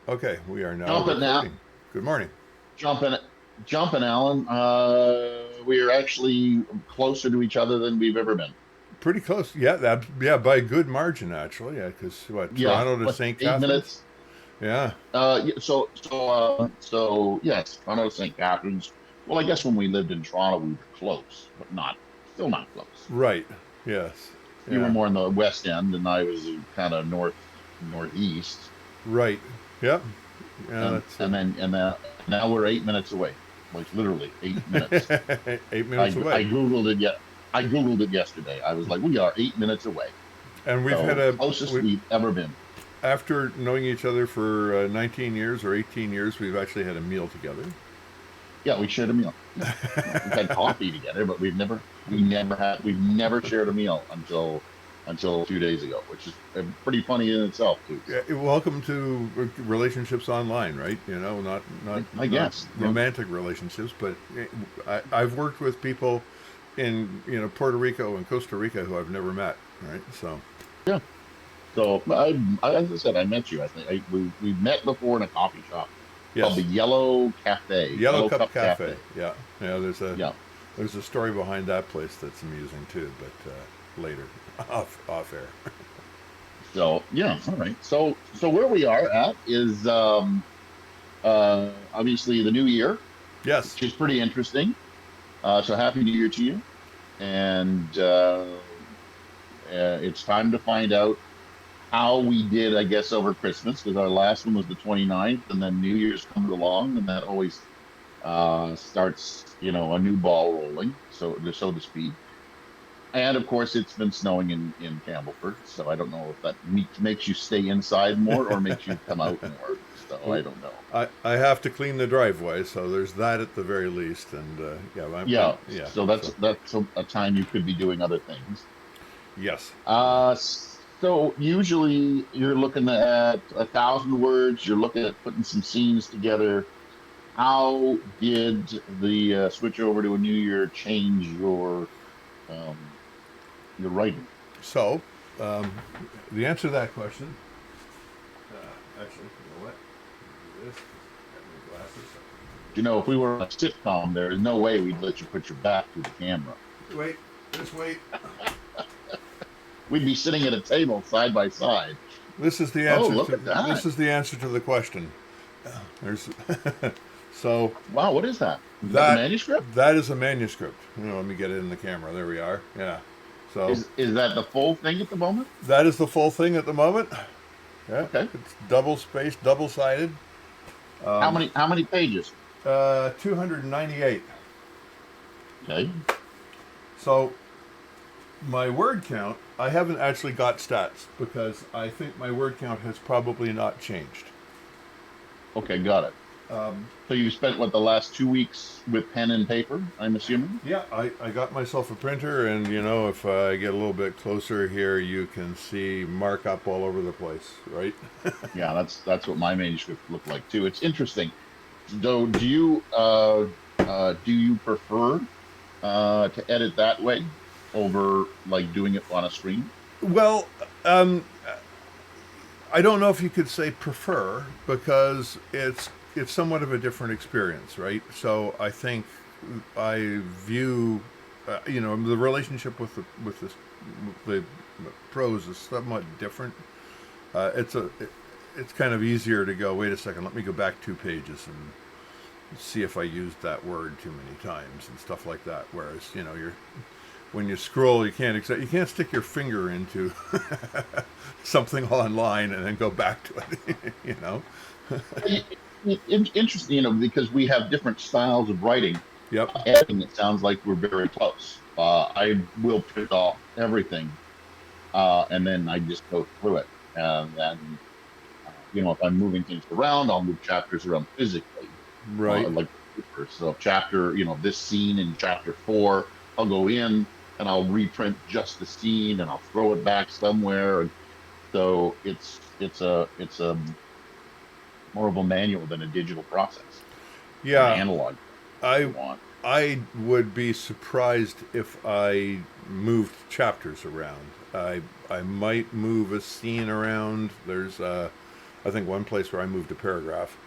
Okay, we are now Jumping now, recording. Good morning. jumping, jumping, Alan. We are actually closer to each other than we've ever been. Pretty close. Yeah, yeah, by a good margin actually. Yeah, because what, Yeah, Toronto to what, St. eight Catharines? minutes? Yeah, So yes, Toronto, St. Catharines. Well, I guess when we lived in Toronto, we were close, but still not close. right. Yes. You were Yeah, more in the west end, and I was kind of northeast, right. Yep. Yeah, and that's and then and then now we're 8 minutes away, like literally 8 minutes. 8 minutes I away, googled it yet. I googled it yesterday. I was like, we are 8 minutes away. and we've had So a closest we we've ever been. after knowing each other for 19 years or 18 years, we've actually had a meal together. Yeah, we shared a meal. Yeah, yeah, we've had coffee together, but we've never shared a meal until a few days ago, which is pretty funny in itself too. Yeah, So welcome to relationships online, right? You know, I not guess, yeah, romantic relationships, but I've worked with people in Puerto Rico and Costa Rica who I've never met, right? So yeah. So as I said, I met you. I think we met before in a coffee shop called the yes, Yellow Yellow Cup Cup Cafe. Cafe. Yeah, yeah. Yeah. There's a story behind that place that's amusing too, but later off air. So yeah, all right. So where we are at is obviously the new year, Yes, which is pretty interesting. So happy New Year to you, and it's time to find out how we did, I guess, over Christmas because our last one was the 29th, and then New Year's comes along, and that always starts, a new ball rolling, so to speak. And of course, it's been snowing in Campbellford, so I don't know if that makes you stay inside more or makes you come out more. So I don't know. I have to clean the driveway, so there's that at the very least, and yeah, Yeah, yeah. so So that's a time you could be doing other things. yes, yeah. So usually you're looking at 1,000 words. You're looking at putting some scenes together. How did the switch over to a new year change um, your writing? So, um, the answer to that question, actually, you know what? Do this. Got my glasses. If we were on a sitcom, there is no way we'd let you put your back to the camera. Wait, just wait. We'd be sitting at a table side by side. This is the Oh, answer look to at that. the question. There's so Wow, what is that? Is that the that manuscript? that is a manuscript. Let me get it in the camera. There we are. Yeah. So Is that the full thing at the moment? that is the full thing at the moment. Yeah, Okay. it's double spaced, double sided. How many pages? 298. Okay. So my word count, I haven't actually got stats because I think my word count has probably not changed. Okay, got it. Um, So you spent what the last 2 weeks with pen and paper, I'm assuming? yeah, I got myself a printer, and if I get a little bit closer here, you can see markup all over the place, right? Yeah, that's what my manuscript looked like too. It's interesting. Though, do you prefer to edit that way over like doing it on a screen? Well, um, I don't know if you could say prefer because it's somewhat of a different experience, right? So I think I view, the relationship with the pros is somewhat different. It's kind of easier to go. Wait a second, let me go back 2 pages and see if I used that word too many times and stuff like that. Whereas you're when you scroll, you can't stick your finger into something online and then go back to it. you know. Interesting, because we have different styles of writing. Yep. Editing, it sounds like we're very close. I will print off everything, and then I just go through it. And then, if I'm moving things around, I'll move chapters around physically, Right. like so chapter, this scene in chapter 4, I'll go in and I'll reprint just the scene and I'll throw it back somewhere. And so it's a more of a manual than a digital process or an Yeah. analog, if you I want. I would be surprised if I moved chapters around. I might move a scene around. There's I think one place where I moved a paragraph,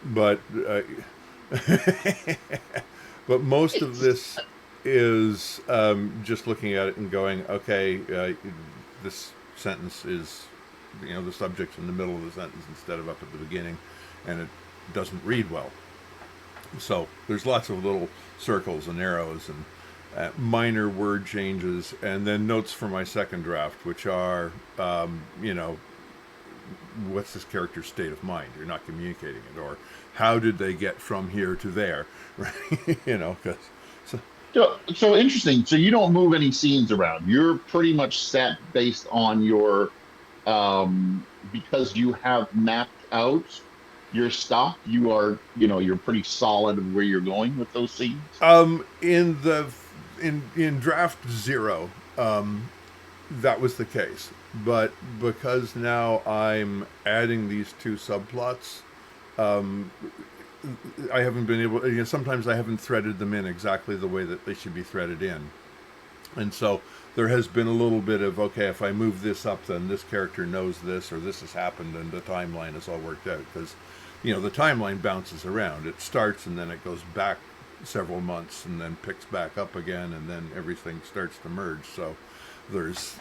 but but most of this is just looking at it and going, okay, this sentence is, the subject's in the middle of the sentence instead of up at the beginning, and it doesn't read well. So there's lots of little circles and arrows and minor word changes, and then notes for my second draft, which are, what's this character's state of mind? You're not communicating it, or how did they get from here to there, right? Because so, So interesting. So you don't move any scenes around. You're pretty much set based on your because you have mapped out your stuff. You're pretty solid of where you're going with those scenes. in draft zero, that was the case, but because now I'm adding these two subplots, um, I haven't been able. Sometimes I haven't threaded them in exactly the way that they should be threaded in, and so there has been a little bit of, okay, if I move this up, then this character knows this, or this has happened, and the timeline is all worked out, because the timeline bounces around. It starts and then it goes back several months and then picks back up again, and then everything starts to merge. So there's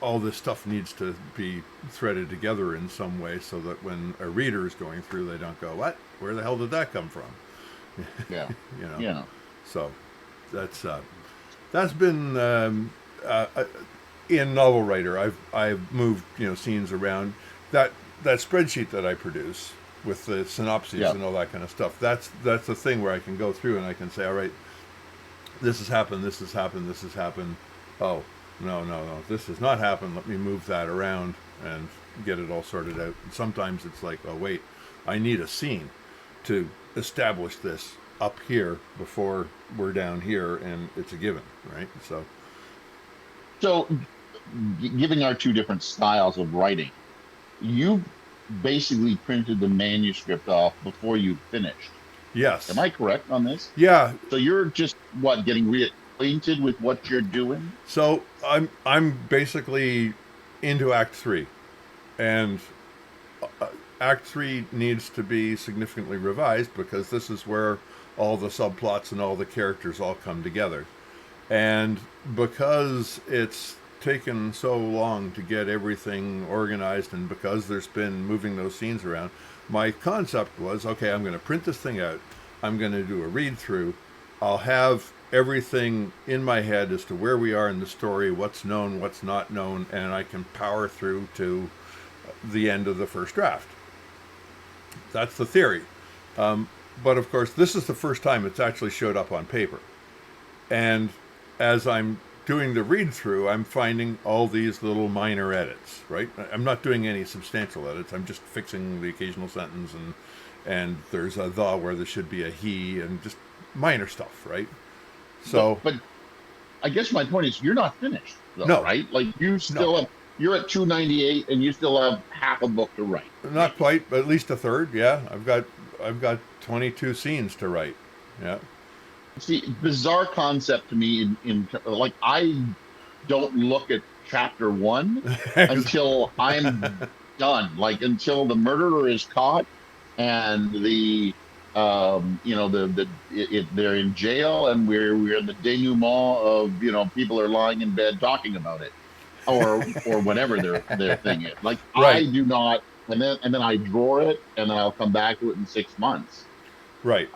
all this stuff needs to be threaded together in some way, so that when a reader is going through, they don't go, what, where the hell did that come from? Yeah. you know Yeah. so that's been in Novel Writer. I've moved scenes around. That spreadsheet that I produce with the synopses Yeah. and all that kind of stuff. That's the thing where I can go through and I can say, all right, this has happened, this has happened, this has happened. Oh, no, this has not happened. Let me move that around and get it all sorted out. And sometimes it's like, oh wait, I need a scene to establish this up here before we're down here, and it's a given, right? So, giving our two different styles of writing, you basically printed the manuscript off before you finished. Yes. Am I correct on this? Yeah. So you're just getting reacquainted with what you're doing? So I'm basically into Act 3, and Act 3 needs to be significantly revised, because this is where all the subplots and all the characters all come together. And because it's taken so long to get everything organized, and because there's been moving those scenes around, my concept was, okay, I'm going to print this thing out. I'm going to do a read through. I'll have everything in my head as to where we are in the story, what's known, what's not known, and I can power through to the end of the first draft. That's the theory. But of course, this is the first time it's actually showed up on paper. And as I'm doing the read through, I'm finding all these little minor edits, right? I'm not doing any substantial edits. I'm just fixing the occasional sentence, and there's a the where there should be a he, and just minor stuff, right? So, but I guess my point is, you're not finished, though, No. right? Like you still have, you're at 298, and you still have half a book to write. not quite, but at least a third. Yeah, I've got 22 scenes to write. Yeah. See, bizarre concept to me. In like, I don't look at chapter one until I'm done. Like until the murderer is caught, and they're in jail, and we're in the denouement of people are lying in bed talking about it, or whatever their thing is. Like Right. I do not, and then I draw it, and then I'll come back to it in 6 months. Right.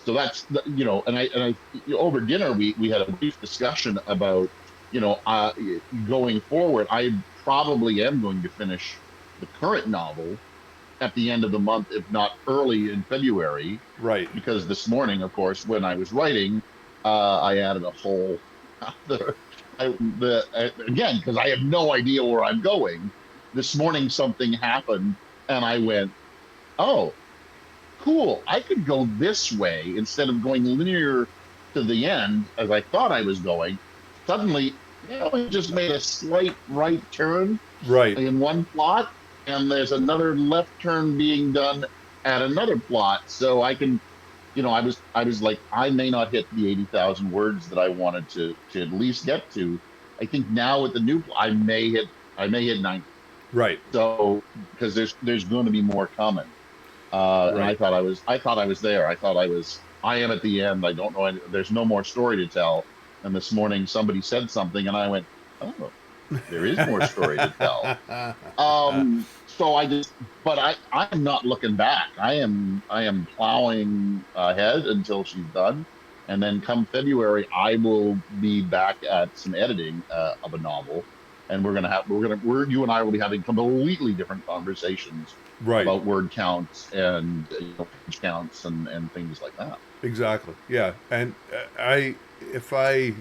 So that's and I over dinner we had a brief discussion about going forward. I probably am going to finish the current novel at the end of the month, if not early in February. Right. Because this morning, of course, when I was writing, I added a whole again, because I have no idea where I'm going. This morning something happened, and I went, oh, cool, I could go this way instead of going linear to the end as I thought I was going. Suddenly, it just made a slight right turn Right. in one plot, and there's another left turn being done at another plot. So I can, I was like, I may not hit the 80,000 words that I wanted to at least get to. I think now with the new, I may hit 90. Right. So because there's going to be more coming. And Right. I thought I was there. I am at the end. I don't know. There's no more story to tell. And this morning somebody said something, and I went, oh, there is more story to tell. So I'm not looking back. I am plowing ahead until she's done. And then come February, I will be back at some editing of a novel. And you and I will be having completely different conversations Right. about word counts and page counts and things like that. Exactly. Yeah. And if I,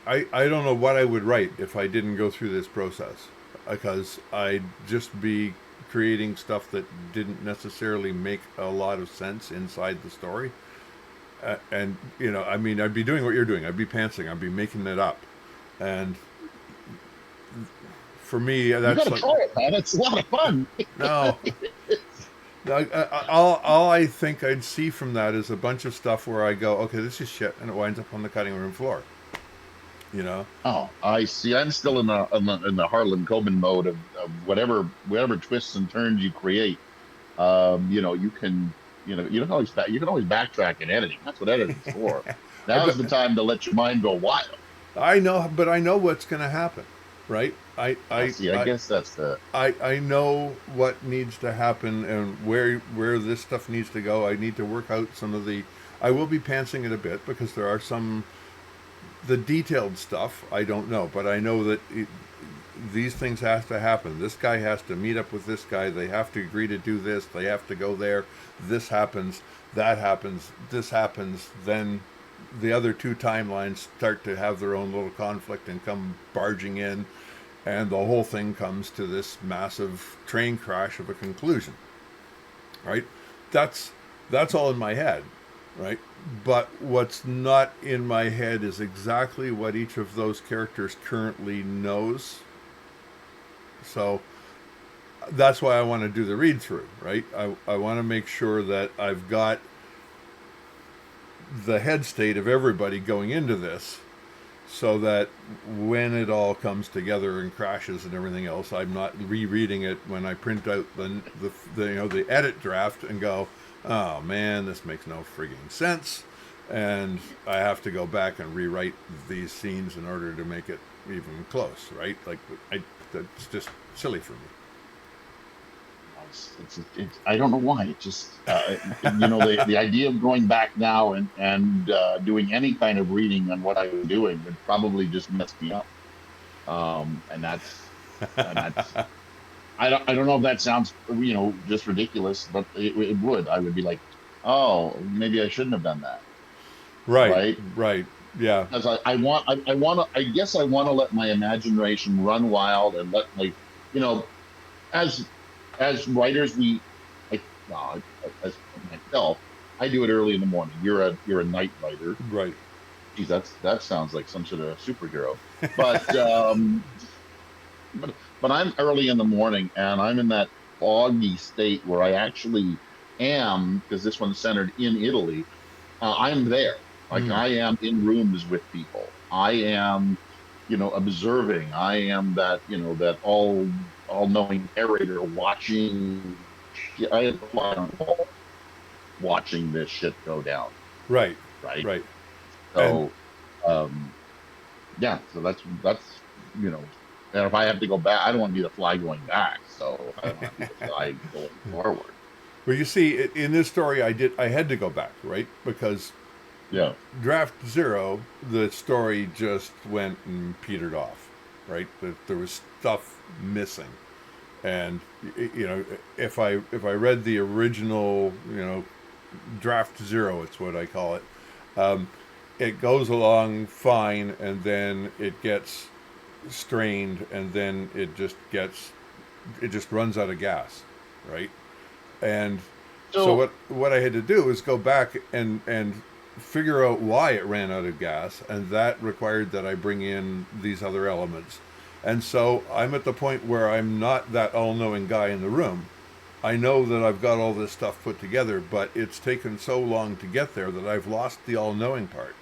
I don't know what I would write if I didn't go through this process, because I'd just be creating stuff that didn't necessarily make a lot of sense inside the story. And, I mean, I'd be doing what you're doing. I'd be pantsing. I'd be making it up. And for me, You got that's to like, try it, man. It's a lot of fun. no. All I think I'd see from that is a bunch of stuff where I go, okay, this is shit, and it winds up on the cutting room floor. You know? Oh, I see. I'm still in the Harlan Coben mode of whatever twists and turns you create. You can always backtrack in editing. That's what editing's for. Now's But the time to let your mind go wild. I know, but I know what's going to happen, right? See, I guess that's the I know what needs to happen and where this stuff needs to go. I need to work out some of the. I will be pantsing it a bit because there are some the detailed stuff I don't know, but I know that these things have to happen. This guy has to meet up with this guy. They have to agree to do this. They have to go there. This happens. That happens. This happens. Then the other two timelines start to have their own little conflict and come barging in, and the whole thing comes to this massive train crash of a conclusion. Right? That's that's all in my head, right? But what's not in my head is exactly what each of those characters currently knows. So that's why I want to do the read through, right? I want to make sure that I've got the head state of everybody going into this so that when it all comes together and crashes and everything else, I'm not rereading it when I print out the edit draft and go, oh man, this makes no frigging sense, and I have to go back and rewrite these scenes in order to make it even close, right? Like that's just silly for me. I don't know why. It just, the idea of going back now and doing any kind of reading on what I was doing would probably just mess me up. And that's, I don't know if that sounds, just ridiculous, but it would. I would be like, oh, maybe I shouldn't have done that, Right, right? right, yeah, Because I want to, I guess I want to let my imagination run wild and let you know, as writers, I, no, as myself, I do it early in the morning. You're a night writer. right, Geez, that sounds like some sort of superhero. But but I'm early in the morning, and I'm in that foggy state where I actually am, because this one's centered in Italy. I'm there, like mm, I am in rooms with people. I am, observing. I am that all knowing narrator watching. I am the fly on the wall, watching this shit go down. right, Right. right, and So, um, yeah. So that's you know. And if I have to go back, I don't want to be the fly going back. So I want to be the fly going forward. well, you see, in this story, I had to go back, right, because Yeah. draft zero, the story just went and petered off, right? There was stuff missing, and if I read the original, draft zero, it's what I call it. Um, it goes along fine, and then it gets strained, and then it just runs out of gas, right? And so So what I had to do was go back and figure out why it ran out of gas, and that required that I bring in these other elements. And so I'm at the point where I'm not that all-knowing guy in the room. I know that I've got all this stuff put together, but it's taken so long to get there that I've lost the all-knowing part.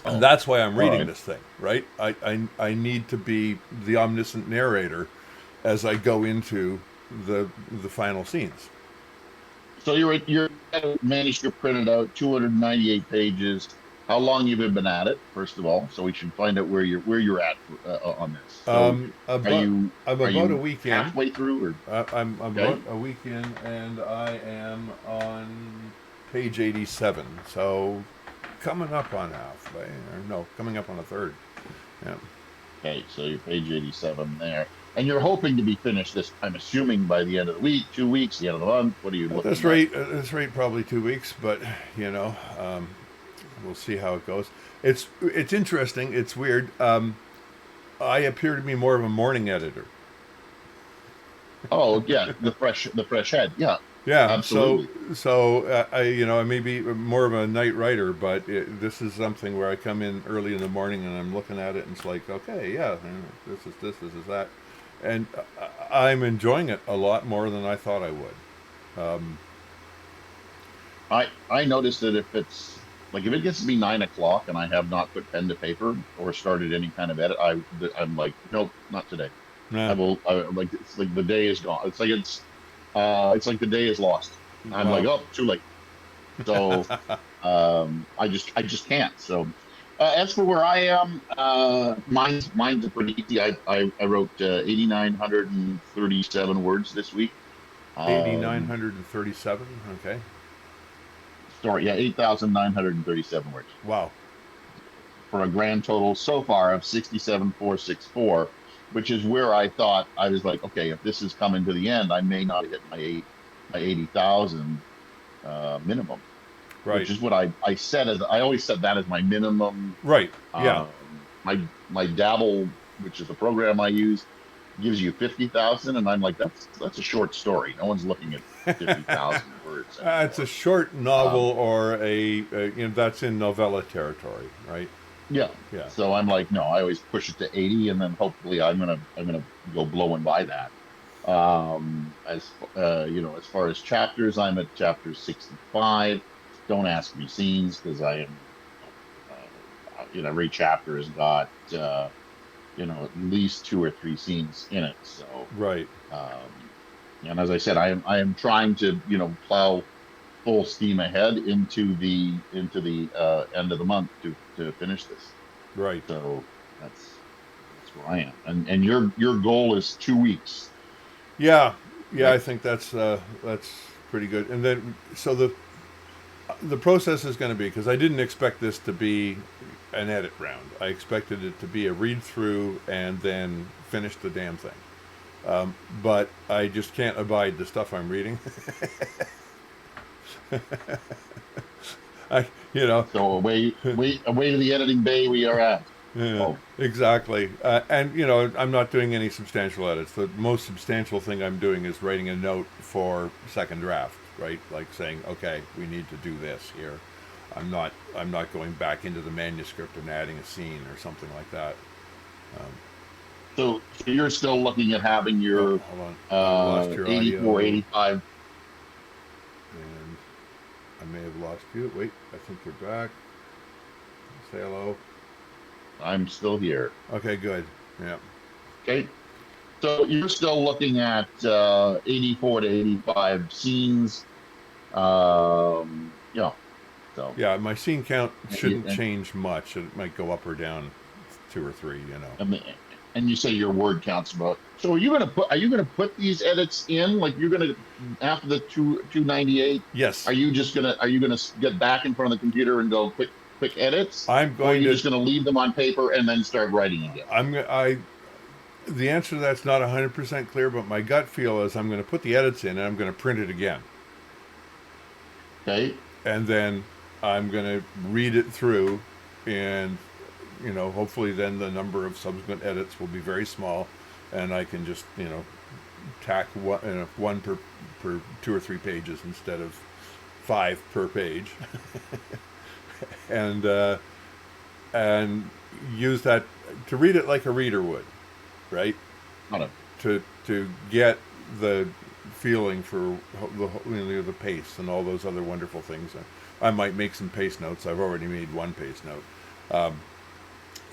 And Oh, that's why I'm all reading right. this thing, right? I need to be the omniscient narrator as I go into the final scenes. So you're manuscript printed out, 298 pages. How long you've been at it, first of all, so we should find out where you're at on this. So are About you I'm are about a you week in. halfway through or I'm about okay? a week in, and I am on page 87. So coming up on halfway, or no, coming up on a third. Yeah, Okay, so you're page 87 there. And you're hoping to be finished this, I'm assuming by the end of the week, 2 weeks, the end of the month. What are you looking at? at this rate, probably 2 weeks, but you know, we'll see how it goes. It's interesting. It's weird. I appear to be more of a morning editor. Oh yeah, the fresh head. Yeah, Yeah, absolutely. I I may be more of a night writer, but this is something where I come in early in the morning and I'm looking at it and it's like, okay, yeah, this is that, and I'm enjoying it a lot more than I thought I would. Um, I noticed that if it's like if it gets to be 9 o'clock and I have not put pen to paper or started any kind of edit, I'm like, nope, not today. nah, Like it's like the day is gone. It's like the day is lost. I'm like, well, oh, too late. So I just can't. So as for where I am, mine's a pretty easy. I wrote 8,937 words this week. Um, 8,937. Okay, sorry, yeah, 8,937 words wow, for a grand total so far of 67,464, which is where I thought I was like, okay, if this is coming to the end, I may not hit my 80,000 minimum, right, which is what I said as I always said that as my minimum. right, yeah, My Dabble, which is the program I use, gives you 50,000, and I'm like, that's a short story. No one's looking at 50,000 words it's a anymore. short novel Um, or that's in novella territory, right? yeah. Yeah, So I'm like, no, I always push it to 80, and then hopefully I'm gonna go blowing by that. As far as chapters, I'm at chapter 65. Don't ask me scenes because I am, every chapter has got, at least two or three scenes in it. So, right. um, and as I said, I am trying to, plow full steam ahead into the end of the month to finish this. Right. So that's where I am. And your goal is 2 weeks, Yeah. Yeah, I correct? think that's pretty good. And then so the process is going to be, because I didn't expect this to be an edit round. I expected it to be a read through and then finish the damn thing. But I just can't abide the stuff I'm reading. I you know So away to the editing bay we are at. Yeah, Oh, exactly. And I'm not doing any substantial edits. The most substantial thing I'm doing is writing a note for second draft, right? Like saying, okay, we need to do this here. I'm not going back into the manuscript and adding a scene or something like that. Um, so you're still looking at having oh, your hold on. I've lost your 84, audio, 85. and I may have lost you. Wait, I think you're back. Say hello. I'm still here. Okay, good. Yeah. Okay. So you're still looking at 84 to 85 scenes. Yeah. So Yeah, my scene count shouldn't and, change much. It might go up or down two or three. and and you say your word counts about. So are you gonna put these edits in? Like you're gonna after the 298? Yes, Are you gonna get back in front of the computer and go quick edits, I'm or are going you to. just gonna leave them on paper and then start writing again? I. The answer to that's not 100% clear, but my gut feel is I'm going to put the edits in and I'm going to print it again, Okay. and then I'm going to read it through, and hopefully then the number of subsequent edits will be very small, and I can just tack one per 2 or 3 pages instead of five per page, and and use that to read it like a reader would, right? Got it. To get the feeling for the pace and all those other wonderful things. I might make some pace notes. I've already made one pace note,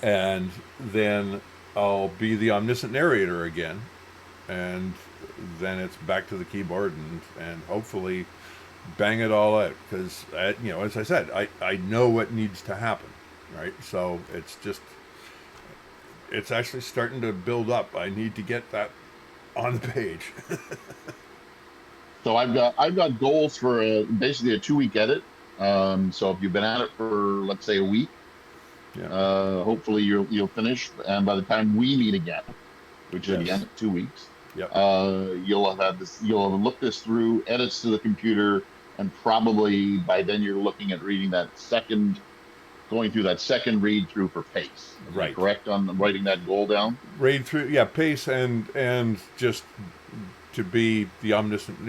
And then I'll be the omniscient narrator again, and then it's back to the keyboard and hopefully bang it all out because as I said, I know what needs to happen, right? So it's actually starting to build up. I need to get that on the page. So I've got goals for basically a 2 week edit. So if you've been at it for, let's say, a week, Yeah. hopefully you'll finish, and by the time we meet again, which is Yes. again 2 weeks, Yep. you'll have had this, you'll have looked this through, edits to the computer, and probably by then you're looking at reading that second, going through that second read through for pace. Am I Right. correct on writing that goal down? Raid through. Yeah. Pace and just to be the omniscient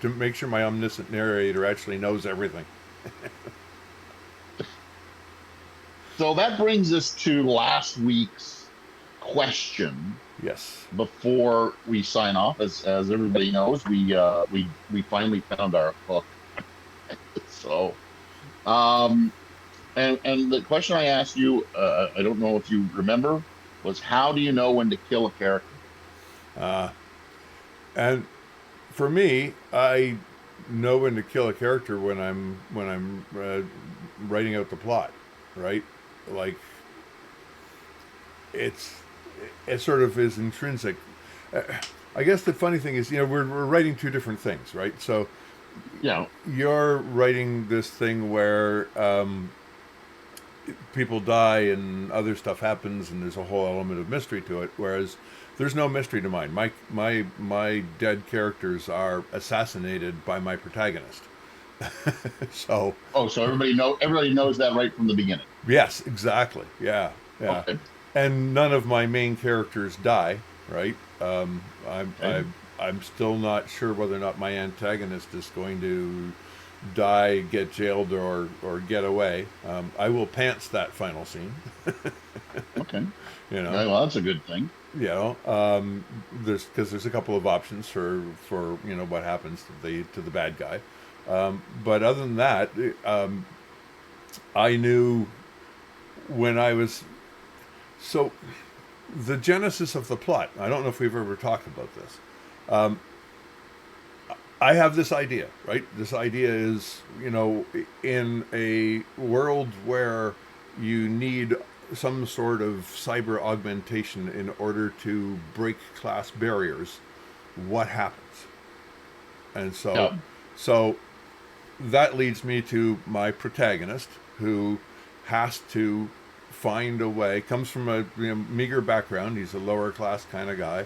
to make sure my omniscient narrator actually knows everything. So that brings us to last week's question Yes. before we sign off. As everybody knows, we finally found our hook. So, um, and the question I asked you, I don't know if you remember, was how do you know when to kill a character? Uh, and for me, I know when to kill a character when I'm writing out the plot, right? Like it's it sort of is intrinsic. Uh, I guess the funny thing is, we're writing two different things, right? So You know, you're writing this thing where people die and other stuff happens, and there's a whole element of mystery to it. Whereas there's no mystery to mine. My dead characters are assassinated by my protagonist. So oh, so everybody knows that right from the beginning. yes, exactly. Yeah, yeah. Okay, And none of my main characters die, right? I'm okay, I'm still not sure whether or not my antagonist is going to die, get jailed, or get away. I will pants that final scene. okay. You know, Right, well, that's a good thing. there's a couple of options for what happens to the bad guy. But other than that, um, I knew when I was so the genesis of the plot. I don't know if we've ever talked about this. Um, I have this idea, right? This idea is, in a world where you need some sort of cyber augmentation in order to break class barriers, what happens? And so, Yeah, so that leads me to my protagonist who has to find a way, comes from a meager background. He's a lower class kind of guy.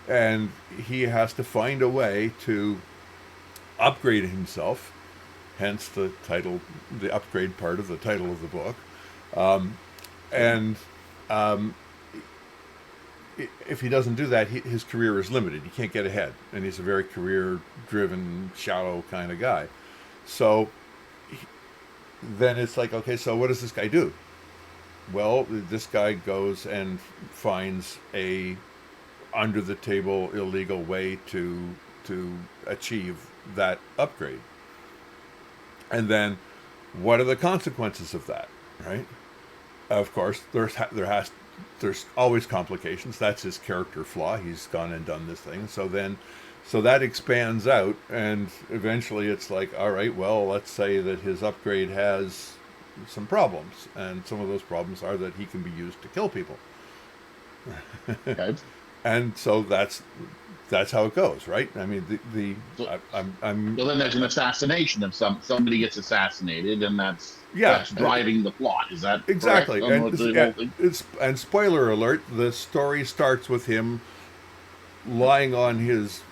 And he has to find a way to upgrade himself, hence the title, the upgrade part of the title of the book. And um, if he doesn't do that, his career is limited. He can't get ahead, and he's a very career-driven, shallow kind of guy. So then it's like, okay, so what does this guy do? Well, this guy goes and finds a under the table illegal way to achieve that upgrade. And then what are the consequences of that, right? Of course, there's always complications. That's his character flaw. He's gone and done this thing. So that expands out, and eventually it's like, all right, well, let's say that his upgrade has some problems, and some of those problems are that he can be used to kill people. okay. And so that's how it goes, right? I mean, So, I'm so then there's an assassination of somebody gets assassinated, and yeah, that's driving the plot. Is that correct? exactly. On And what the yeah, whole thing? and spoiler alert: the story starts with him lying on his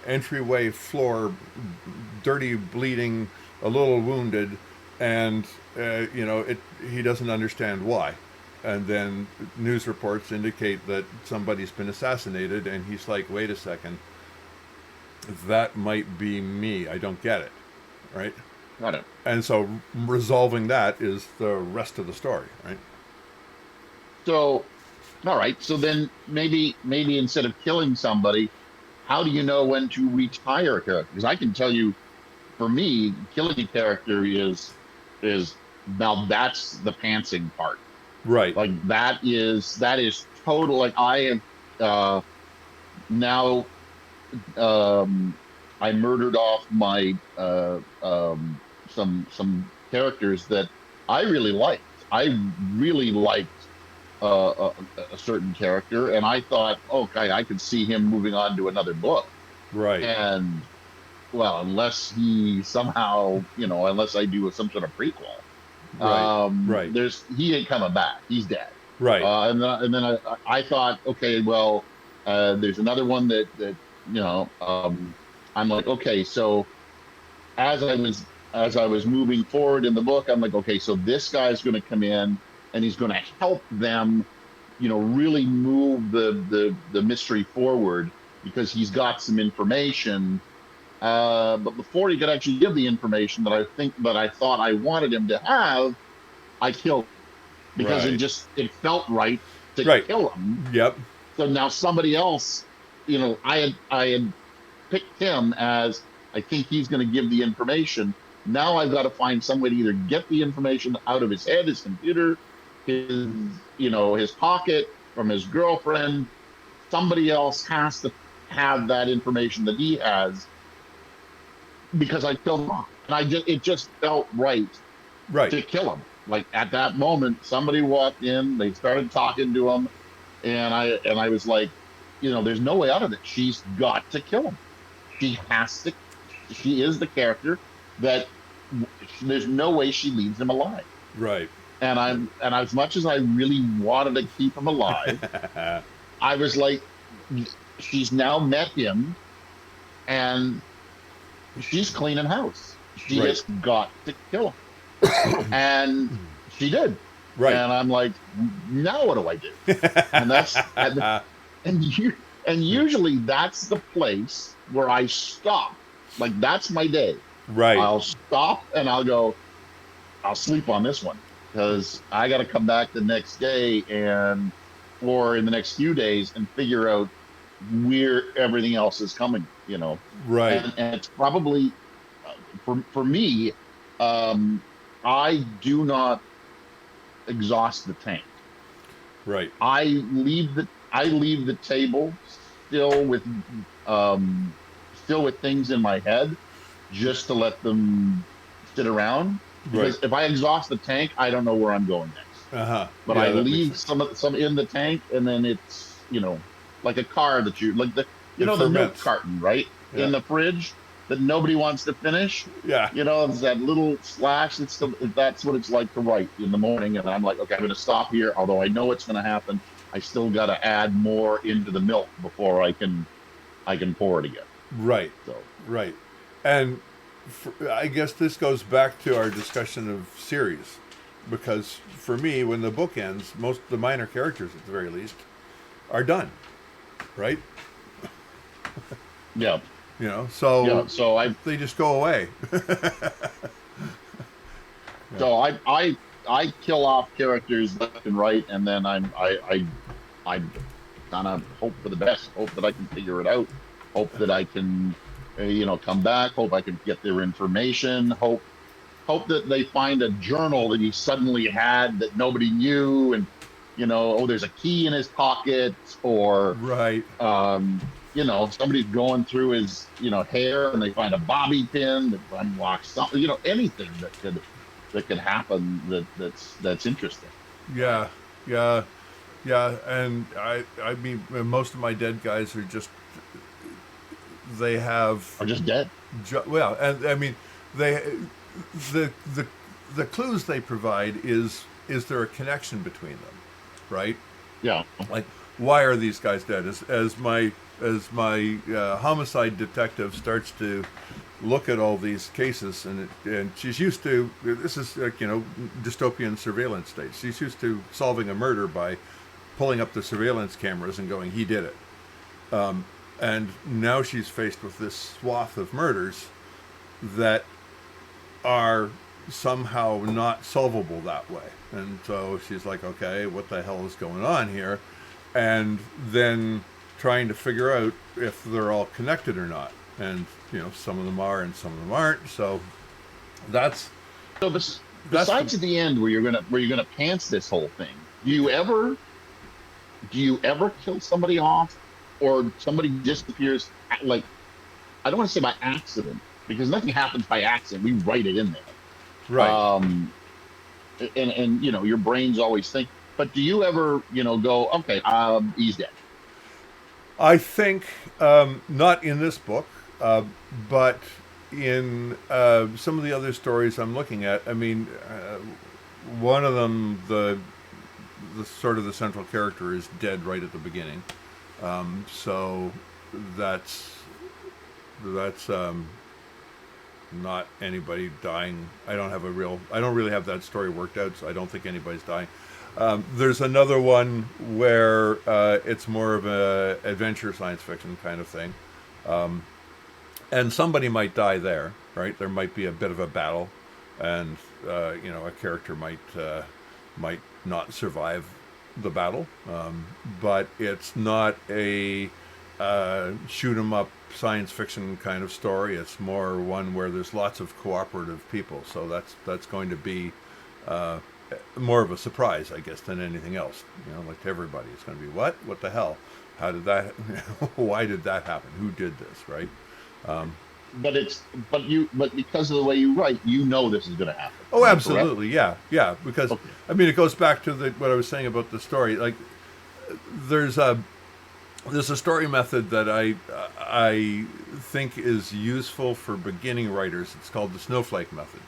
entryway floor, dirty, bleeding, a little wounded, and he doesn't understand why. And then news reports indicate that somebody's been assassinated, and he's like, "Wait a second, that might be me. I don't get it, right?" Got it. And so resolving that is the rest of the story, right? So, all right. So then maybe instead of killing somebody, how do you know when to retire a character? Because I can tell you, for me, killing a character is now that's the pantsing part. Right. Like that is total. Like I have now I murdered off my some characters that I really liked. I really liked a certain character, and I thought, okay, I could see him moving on to another book. Right. And well, unless he somehow, unless I do some sort of prequel, Right. Right. there's he ain't coming back. He's dead. Right. And then I thought, okay, well, there's another one that I'm like, okay, so as I was as I was moving forward in the book, I'm like, okay, so this guy's going to come in and he's going to help them, really move the mystery forward because he's got some information. But before he could actually give the information that I thought I wanted him to have, I killed him because Right. it felt right to Right. kill him. Yep. So now somebody else, I had picked him as I think he's going to give the information. Now I've got to find some way to either get the information out of his head, his computer, his his pocket, from his girlfriend. Somebody else has to have that information that he has because I killed him off. And it just felt right Right. to kill him. Like at that moment, somebody walked in, they started talking to him, and I was like, there's no way out of it. She's got to kill him. She has to. She is the character that there's no way she leaves him alive. Right. And as much as I really wanted to keep him alive, I was like, she's now met him, and she's cleaning house. She Right. has got to kill him, and she did. Right. And I'm like, now what do I do? And and you and usually that's the place where I stop. Like that's my day. Right. I'll stop and I'll go. I'll sleep on this one because I got to come back the next day or in the next few days and figure out where everything else is coming. Right. And it's probably for me. I do not exhaust the tank. Right. I leave the table still with um still with things in my head just to let them sit around Right. because if I exhaust the tank, I don't know where I'm going next. Uh-huh. But Yeah, I that makes leave sense. some in the tank, and then it's like a car that you like It the milk ferments. carton, right, Yeah. in the fridge that nobody wants to finish. Yeah. It's that little slash. That's what it's like to write in the morning, and I'm like, okay, I'm going to stop here. Although I know what's going to happen, I still got to add more into the milk before I can pour it again. Right. So Right. And I guess this goes back to our discussion of series, because for me, when the book ends, most of the minor characters, at the very least, are done. Right. yeah, So yeah. So they just go away. Yeah. so I kill off characters left and right, and then I kind of hope for the best. Hope that I can figure it out. Hope that I can, come back. Hope I can get their information. Hope that they find a journal that he suddenly had that nobody knew, and there's a key in his pocket, or Right. somebody's going through his hair and they find a bobby pin that unlocks something. Anything that could happen that's interesting. Yeah. Yeah. Yeah. And I mean, most of my dead guys are just, they have Or just dead. well, and I mean, they the the the clues they provide is there a connection between them, right? Yeah. Like, why are these guys dead? As my homicide detective starts to look at all these cases, and she's used to, this is like, dystopian surveillance state. She's used to solving a murder by pulling up the surveillance cameras and going, he did it. And now she's faced with this swath of murders that are somehow not solvable that way. And so she's like, okay, what the hell is going on here? And then trying to figure out if they're all connected or not. And, some of them are and some of them aren't. So that's, So this besides at the end where you're gonna pants this whole thing, do you ever kill somebody off, or somebody disappears, like, I don't want to say by accident, because nothing happens by accident. We write it in there. right. And your brain's always think. But do you ever go, okay, he's dead? I think not in this book, but in some of the other stories I'm looking at. I mean, one of them, the sort of the central character is dead right at the beginning, so that's not anybody dying. I don't really have that story worked out, so I don't think anybody's dying. There's another one where it's more of a adventure science fiction kind of thing, and somebody might die there. Right, there might be a bit of a battle, and a character might not survive the battle, but it's not a shoot 'em up science fiction kind of story. It's more one where there's lots of cooperative people, so that's going to be uh, more of a surprise, I guess, than anything else. Like to everybody, it's going to be what the hell, how did that, why did that happen, who did this, right? Um, but because of the way you write, this is going to happen. oh, Am I correct? absolutely, yeah, because Okay. I mean, it goes back to what I was saying about the story. Like, there's a there's a story method that I think is useful for beginning writers. It's called the snowflake method,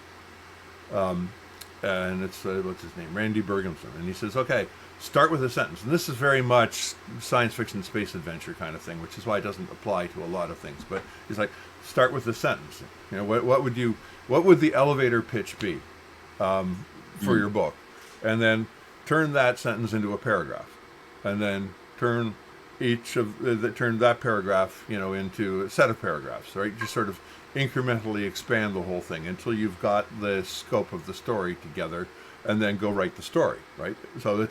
and it's what's his name, Randy Bergenson, and he says, okay, start with a sentence, and this is very much science fiction, space adventure kind of thing, which is why it doesn't apply to a lot of things. But he's like, start with a sentence. What would the elevator pitch be for your book, and then turn that sentence into a paragraph, and then turn turn that paragraph, into a set of paragraphs, right? Just sort of incrementally expand the whole thing until you've got the scope of the story together, and then go write the story, right? So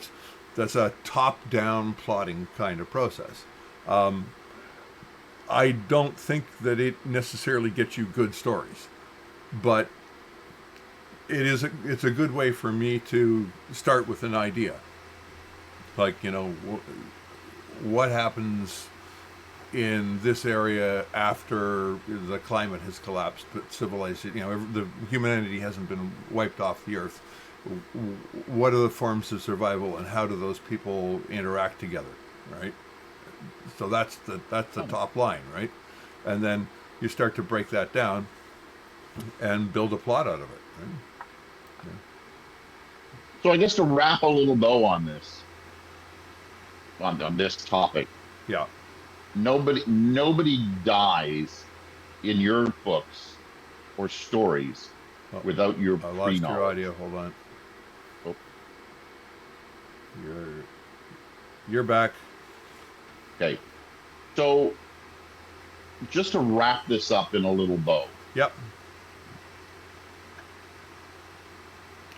that's a top-down plotting kind of process. I don't think that it necessarily gets you good stories, but it's a good way for me to start with an idea, like what happens in this area after the climate has collapsed, but civilization, the humanity hasn't been wiped off the earth. What are the forms of survival, and how do those people interact together, right? So that's the top line, right? And then you start to break that down and build a plot out of it. Right? So I guess to wrap a little bow on this topic, Yeah. nobody dies in your books or stories Oh, without your I lost your pre-knowledge. audio. Hold on. Oh, You're back. okay. So just to wrap this up in a little bow, Yep.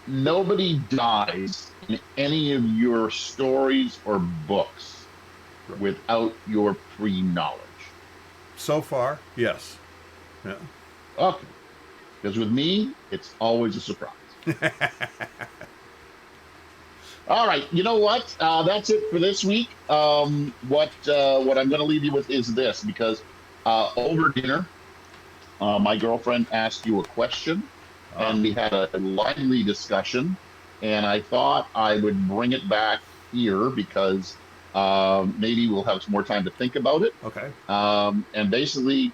nobody dies in any of your stories or books without your pre-knowledge. So far, yes. Yeah. Okay. Because with me, it's always a surprise. All right. You know what? That's it for this week. What I'm going to leave you with is this, because over dinner, my girlfriend asked you a question, and we had a lively discussion, and I thought I would bring it back here because maybe we'll have some more time to think about it. Okay. And basically,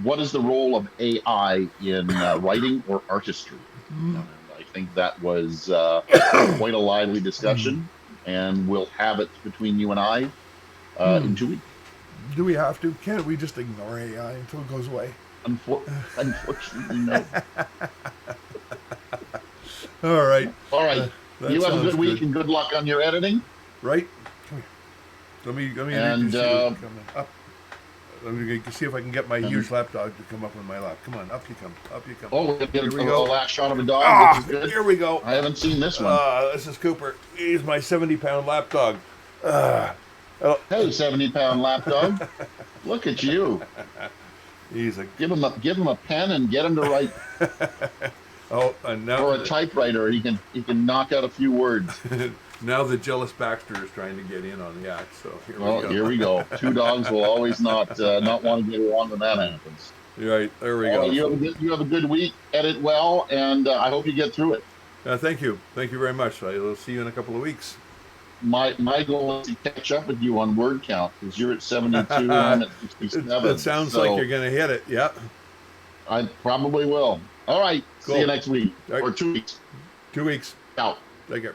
what is the role of AI in writing or artistry? And I think that was quite a lively discussion, and we'll have it between you and I in 2 weeks. Do we have to? Can't we just ignore AI until it goes away? Unfortunately, no. All right. All right. That You have a sounds good week and good luck on your editing. Right? Come here. Let me And, up. Come on. Let me see if I can get my huge lapdog to come up on my lap. Come on, up you come. Up you come. Oh, we're going to Here get we a go. last shot of a dog, which is good. Here we go. I haven't seen this one. This is Cooper. He's my 70-pound lapdog. Hey, 70-pound lapdog. Look at you. He's a Give him a pen and get him to write. Oh, and now Or a typewriter, he can knock out a few words. now the jealous Baxter is trying to get in on the act. So here Well, we go. here we go. Two dogs will always not want to get along when that happens. Right, there we Well, go. you have a good week. Edit well, and I hope you get through it. Thank you very much. I'll see you in a couple of weeks. My goal is to catch up with you on word count because you're at 72, I'm at 67. It sounds like you're going to hit it. Yeah. I probably will. All right. Cool. See you next week All right. or 2 weeks. 2 weeks. Out. Take care.